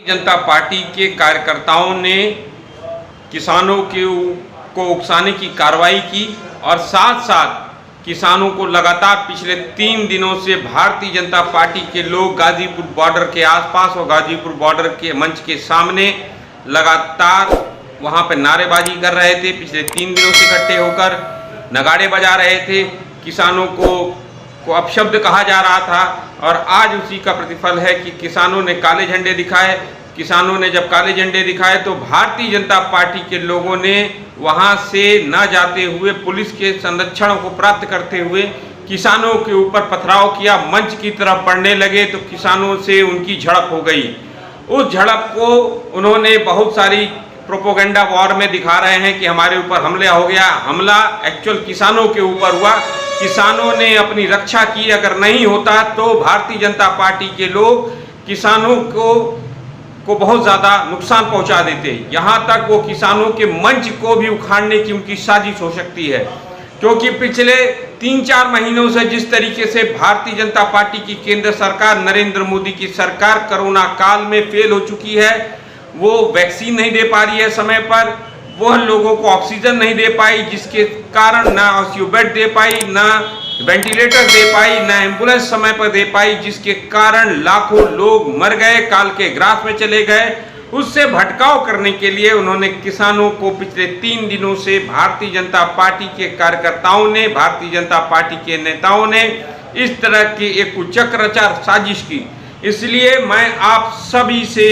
जनता party के कार्यकर्ताओं ने किसानों को उकसाने की कार्रवाई की और साथ साथ किसानों को लगातार पिछले 3 दिनों से भारतीय जनता पार्टी के लोग गाजीपुर बॉर्डर के आसपास और गाजीपुर बॉर्डर के मंच के सामने लगातार वहां पर नारेबाजी कर रहे थे। पिछले 3 दिनों से इकट्ठे होकर नगाड़े बजा रहे थे, किसानों को अपशब्द कहा जा रहा था और आज उसी का प्रतिफल है कि किसानों ने काले झंडे दिखाए। किसानों ने जब काले झंडे दिखाए तो भारतीय जनता पार्टी के लोगों ने वहां से न जाते हुए पुलिस के संरक्षण को प्राप्त करते हुए किसानों के ऊपर पथराव किया, मंच की तरफ बढ़ने लगे तो किसानों से उनकी झड़प हो गई। उस झड़प को उन्होंने बहुत सारी प्रोपोगंडा वॉर में दिखा रहे हैं कि हमारे ऊपर हमला हो गया। हमला एक्चुअल किसानों के ऊपर हुआ, किसानों ने अपनी रक्षा की। अगर नहीं होता तो भारतीय जनता पार्टी के लोग किसानों को बहुत ज़्यादा नुकसान पहुंचा देते, यहाँ तक वो किसानों के मंच को भी उखाड़ने की उनकी साजिश हो सकती है। क्योंकि पिछले 3-4 महीनों से जिस तरीके से भारतीय जनता पार्टी की केंद्र सरकार, नरेंद्र मोदी की सरकार कोरोना काल में फेल हो चुकी है। वो वैक्सीन नहीं दे पा रही है समय पर, वह लोगों को ऑक्सीजन नहीं दे पाई, जिसके कारण ना आईसीयू बेड दे पाई, ना वेंटिलेटर दे पाई, ना एम्बुलेंस समय पर दे पाई, जिसके कारण लाखों लोग मर गए, काल के ग्रास में चले गए। उससे भटकाव करने के लिए उन्होंने किसानों को पिछले 3 दिनों से भारतीय जनता पार्टी के कार्यकर्ताओं ने, भारतीय जनता पार्टी के नेताओं ने इस तरह की एक कुचक्राचार साजिश की। इसलिए मैं आप सभी से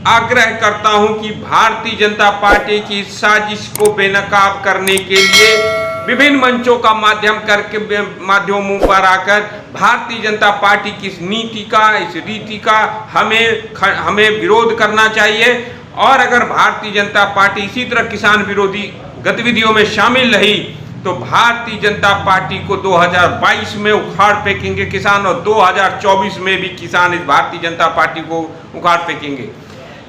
आग्रह करता हूं कि भारतीय जनता पार्टी की साजिश को बेनकाब करने के लिए विभिन्न मंचों का माध्यमों पर आकर भारतीय जनता पार्टी की इस नीति का, इस रीति का हमें विरोध करना चाहिए। और अगर भारतीय जनता पार्टी इसी तरह किसान विरोधी गतिविधियों में शामिल रही तो भारतीय जनता पार्टी को 2022 में उखाड़ फेंकेंगे किसान, और 2024 में भी किसान इस भारतीय जनता पार्टी को उखाड़ फेंकेंगे।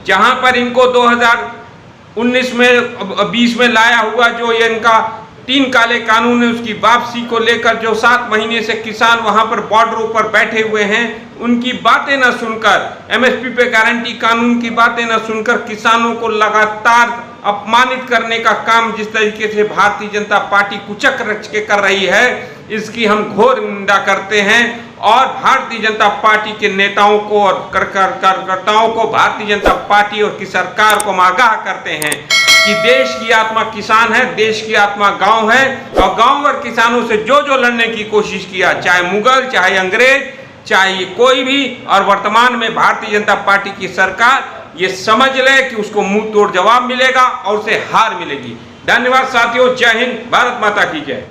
जहां पर इनको 2019 में 20 में लाया हुआ जो ये इनका 3 काले कानून है, उसकी वापसी को लेकर जो 7 महीने से किसान वहां पर बॉर्डरों पर बैठे हुए हैं, उनकी बातें न सुनकर, एमएसपी पे गारंटी कानून की बातें न सुनकर किसानों को लगातार अपमानित करने का काम जिस तरीके से भारतीय जनता पार्टी कुचक रच के कर रही है, इसकी हम घोर निंदा करते हैं। और भारतीय जनता पार्टी के नेताओं को और कार्यकर्ताओं को, भारतीय जनता पार्टी और की सरकार को हम आगाह करते हैं कि देश की आत्मा किसान है, देश की आत्मा गांव है, और गांव और किसानों से जो लड़ने की कोशिश किया, चाहे मुगल, चाहे अंग्रेज, चाहे कोई भी, और वर्तमान में भारतीय जनता पार्टी की सरकार ये समझ ले कि उसको मुंह तोड़ जवाब मिलेगा और उसे हार मिलेगी। धन्यवाद साथियों, जय हिंद, भारत माता की जय।